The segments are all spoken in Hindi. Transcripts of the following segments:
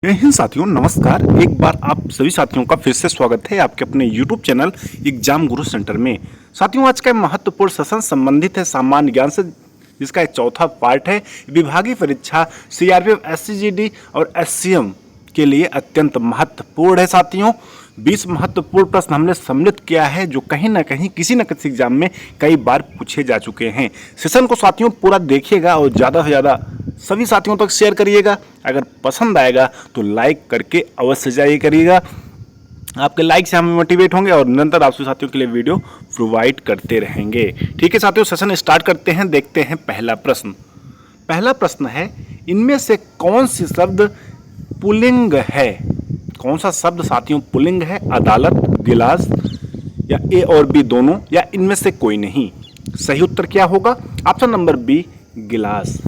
जय हिंद साथियों, नमस्कार। एक बार आप सभी साथियों का फिर से स्वागत है आपके अपने YouTube चैनल एग्जाम गुरु सेंटर में। साथियों, आज का महत्वपूर्ण सेशन संबंधित है सामान्य ज्ञान से, जिसका एक चौथा पार्ट है विभागीय परीक्षा CRPF, SCGD और SCM के लिए अत्यंत महत्वपूर्ण है। साथियों, 20 महत्वपूर्ण प्रश्न हमने सम्मिलित किया है जो कहीं ना कहीं किसी न किसी एग्जाम में कई बार पूछे जा चुके हैं। सेशन को साथियों पूरा देखिएगा और ज़्यादा से ज़्यादा सभी साथियों तक शेयर करिएगा। अगर पसंद आएगा तो लाइक करके अवश्य जाइए करिएगा। आपके लाइक से हम मोटिवेट होंगे और निरंतर आप सभी साथियों के लिए वीडियो प्रोवाइड करते रहेंगे। ठीक है साथियों, सेशन स्टार्ट करते हैं। देखते हैं पहला प्रश्न। पहला प्रश्न है, इनमें से कौन सी शब्द पुल्लिंग है? कौन सा शब्द साथियों पुल्लिंग है? अदालत, गिलास या ए और बी दोनों, या इनमें से कोई नहीं? सही उत्तर क्या होगा? ऑप्शन नंबर बी, गिलास।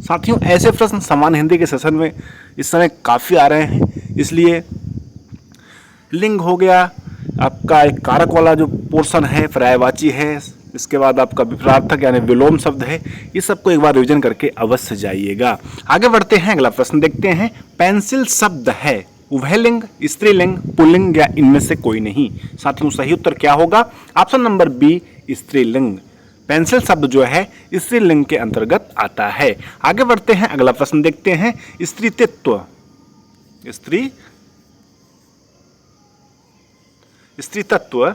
साथियों, ऐसे प्रश्न सामान्य हिंदी के सेशन में इस समय काफ़ी आ रहे हैं, इसलिए लिंग हो गया, आपका एक कारक वाला जो पोर्शन है पर्यायवाची है, इसके बाद आपका विपरार्थक यानी विलोम शब्द है, इस सबको एक बार रिवीजन करके अवश्य जाइएगा। आगे बढ़ते हैं, अगला प्रश्न देखते हैं। पेंसिल शब्द है उभयलिंग, स्त्रीलिंग, पुल्लिंग या इनमें से कोई नहीं? साथियों, सही उत्तर क्या होगा? ऑप्शन नंबर बी, स्त्रीलिंग। पेंसिल शब्द जो है स्त्रीलिंग के अंतर्गत आता है। आगे बढ़ते हैं, अगला प्रश्न देखते हैं। स्त्रीत्व, स्त्रीत्व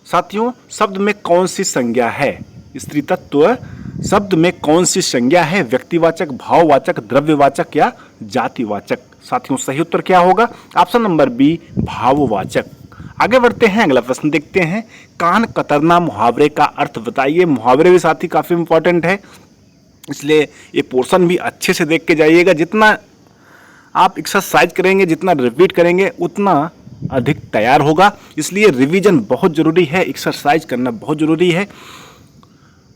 साथियों शब्द में कौन सी संज्ञा है? स्त्रीत्व शब्द में कौन सी संज्ञा है? व्यक्तिवाचक, भाववाचक, द्रव्यवाचक या जातिवाचक? साथियों, सही उत्तर क्या होगा? ऑप्शन नंबर बी, भाववाचक। आगे बढ़ते हैं, अगला प्रश्न देखते हैं। कान कतरना मुहावरे का अर्थ बताइए। मुहावरे भी साथी काफ़ी इंपॉर्टेंट है, इसलिए ये पोर्शन भी अच्छे से देख के जाइएगा। जितना आप एक्सरसाइज करेंगे, जितना रिपीट करेंगे, उतना अधिक तैयार होगा, इसलिए रिवीजन बहुत ज़रूरी है, एक्सरसाइज करना बहुत ज़रूरी है।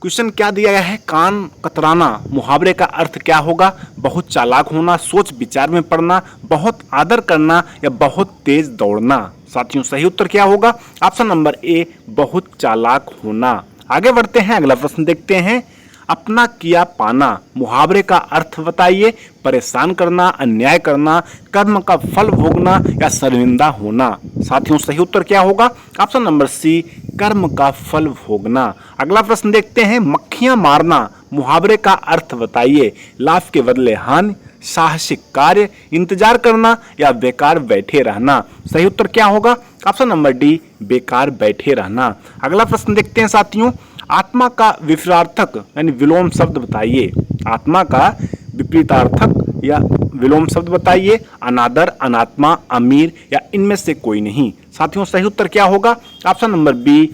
क्वेश्चन क्या दिया गया है? कान कतराना मुहावरे का अर्थ क्या होगा? बहुत चालाक होना, सोच विचार में पड़ना, बहुत आदर करना या बहुत तेज दौड़ना? साथियों, सही उत्तर क्या होगा? ऑप्शन नंबर ए, बहुत चालाक होना। आगे बढ़ते हैं, अगला प्रश्न देखते हैं। अपना किया पाना मुहावरे का अर्थ बताइए। परेशान करना, अन्याय करना, कर्म का फल भोगना या शर्मिंदा होना? साथियों, सही उत्तर क्या होगा? ऑप्शन नंबर सी, कर्म का फल भोगना। अगला प्रश्न देखते हैं। मक्खियां मारना मुहावरे का अर्थ बताइए। लाभ के बदले हानि, साहसिक कार्य, इंतजार करना या बेकार बैठे रहना? सही उत्तर क्या होगा? ऑप्शन नंबर डी, बेकार बैठे रहना। अगला प्रश्न देखते हैं साथियों। आत्मा का विपरीतार्थक यानी विलोम शब्द बताइए। आत्मा का विपरीतार्थक या विलोम शब्द बताइए। अनादर, अनात्मा, अमीर या इनमें से कोई नहीं? साथियों, सही उत्तर क्या होगा? ऑप्शन नंबर बी,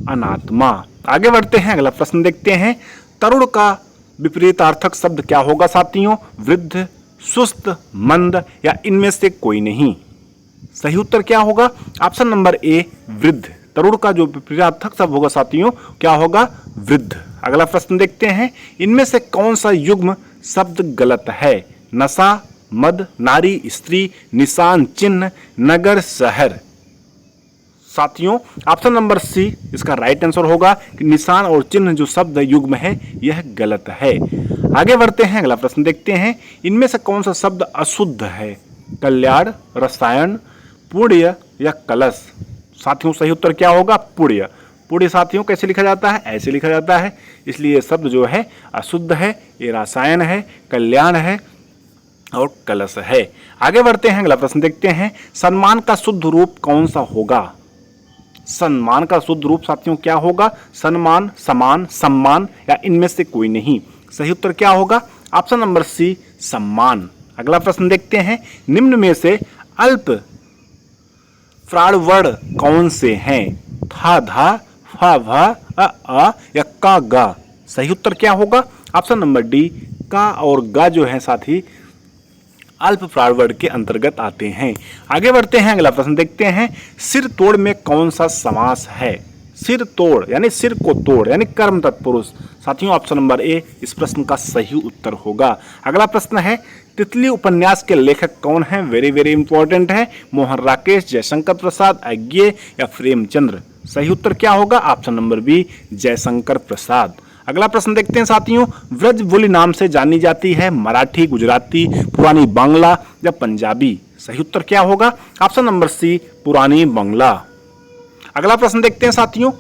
अनात्मा। आगे बढ़ते हैं, अगला प्रश्न देखते हैं। तरुण का विपरीतार्थक शब्द क्या होगा साथियों? वृद्ध, सुस्त, मंद या इनमें से कोई नहीं? सही उत्तर क्या होगा? ऑप्शन नंबर ए, वृद्ध। तरुण का जो विपरीतार्थक शब्द होगा साथियों क्या होगा? वृद्ध। अगला प्रश्न देखते हैं। इनमें से कौन सा युग्म शब्द गलत है? नशा, मद, नारी, स्त्री, निशान, चिन्ह, नगर, शहर? साथियों, ऑप्शन नंबर सी इसका राइट आंसर होगा कि निशान और चिन्ह जो शब्द युग्म है यह गलत है। आगे बढ़ते हैं, अगला प्रश्न देखते हैं। इनमें से कौन सा शब्द अशुद्ध है? कल्याण, रसायन, पुण्य या कलश? साथियों, सही उत्तर क्या होगा? पुण्य। पुण्य साथियों कैसे लिखा जाता है? ऐसे लिखा जाता है, इसलिए शब्द जो है अशुद्ध है। ये रसायन है, कल्याण है और कलश है। आगे बढ़ते हैं, अगला प्रश्न देखते हैं। सम्मान का शुद्ध रूप कौन सा होगा? सम्मान का शुद्ध रूप साथियों क्या होगा? सन्मान, समान, सम्मान या इनमें से कोई नहीं? सही उत्तर क्या होगा? ऑप्शन नंबर सी, सम्मान। अगला प्रश्न देखते हैं। निम्न में से अल्प प्राण वर्ण कौन से हैं? था, धा, फा, भा, अ या का, गा? सही उत्तर क्या होगा? ऑप्शन नंबर डी, का और गा जो है साथी अल्प प्राण वर्ण के अंतर्गत आते हैं। आगे बढ़ते हैं, अगला प्रश्न देखते हैं। सिर तोड़ में कौन सा समास है? सिर तोड़ यानी सिर को तोड़ यानी कर्म तत्पुरुष? साथियों, ऑप्शन नंबर ए इस प्रश्न का सही उत्तर होगा। अगला प्रश्न है। तितली उपन्यास के लेखक कौन है? वेरी वेरी इंपॉर्टेंट है। मोहन राकेश, जयशंकर प्रसाद, अज्ञे या प्रेमचंद्र? सही उत्तर क्या होगा? Option number B, Jaishankar Prasad. अगला प्रश्न देखते हैं साथियों, व्रज बोली नाम से जानी जाती है मराठी, गुजराती, पुरानी बांग्ला या पंजाबी। सही उत्तर क्या होगा? ऑप्शन नंबर सी, पुरानी बांग्ला। अगला प्रश्न देखते हैं साथियों,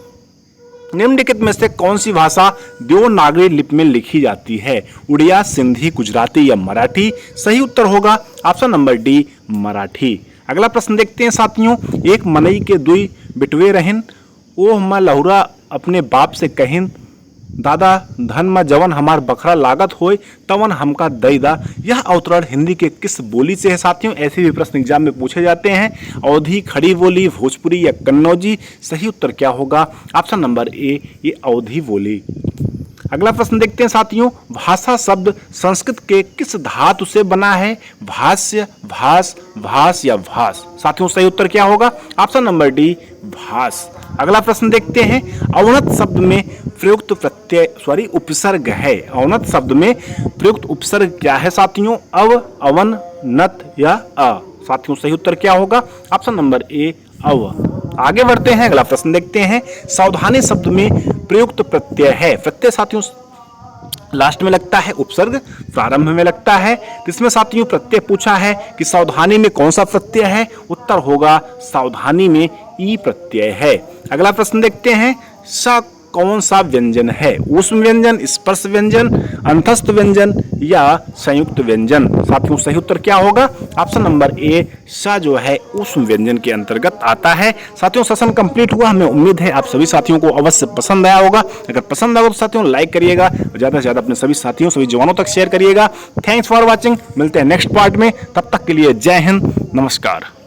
निम्नलिखित में से कौन सी भाषा देवनागरी लिपि में लिखी जाती है? उड़िया, सिंधी, गुजराती या मराठी। सही उत्तर होगा ऑप्शन नंबर डी, मराठी। अगला प्रश्न देखते हैं साथियों, एक मनई के दुई बिटवे रहन, ओह माँ लहुरा अपने बाप से कहिन, दादा धन में जवन हमार बखरा लागत होय तवन हमका दई दा। यह अवतरण हिंदी के किस बोली से है साथियों? ऐसे भी प्रश्न एग्जाम में पूछे जाते हैं। अवधी, खड़ी बोली, भोजपुरी या कन्नौजी। सही उत्तर क्या होगा? ऑप्शन नंबर ए, ये अवधी बोली। अगला प्रश्न देखते हैं साथियों, भाषा शब्द संस्कृत के किस धातु से बना है? भाष्य, भास, भास या भास। साथियों सही उत्तर क्या होगा? ऑप्शन नंबर डी, भास। अगला प्रश्न देखते हैं, अवनत शब्द में प्रयुक्त प्रत्यय उपसर्ग है। अवनत शब्द में प्रयुक्त उपसर्ग क्या है साथियों? अव, अवन, नत या अ। साथियों सही उत्तर क्या होगा? ऑप्शन नंबर ए, अव। आगे बढ़ते हैं, अगला प्रश्न देखते हैं, सावधानी शब्द में प्रयुक्त प्रत्यय है। प्रत्यय साथियों लास्ट में लगता है, उपसर्ग प्रारंभ में लगता है। इसमें साथियों प्रत्यय पूछा है कि सावधानी में कौन सा प्रत्यय है? उत्तर होगा सावधानी में ई प्रत्यय है। अगला प्रश्न देखते हैं, सा कौन सा व्यंजन है? ऊष्म व्यंजन, स्पर्श व्यंजन, अंतस्थ व्यंजन या संयुक्त व्यंजन। साथियों सही उत्तर क्या होगा? ऑप्शन नंबर ए, सा जो है ऊष्म व्यंजन के अंतर्गत आता है। साथियों सेशन कंप्लीट हुआ, हमें उम्मीद है आप सभी साथियों को अवश्य पसंद आया होगा। अगर पसंद आया तो साथियों लाइक करिएगा, ज्यादा से ज्यादा अपने सभी साथियों, सभी जवानों तक शेयर करिएगा। थैंक्स फॉर वॉचिंग, मिलते हैं नेक्स्ट पार्ट में, तब तक के लिए जय हिंद, नमस्कार।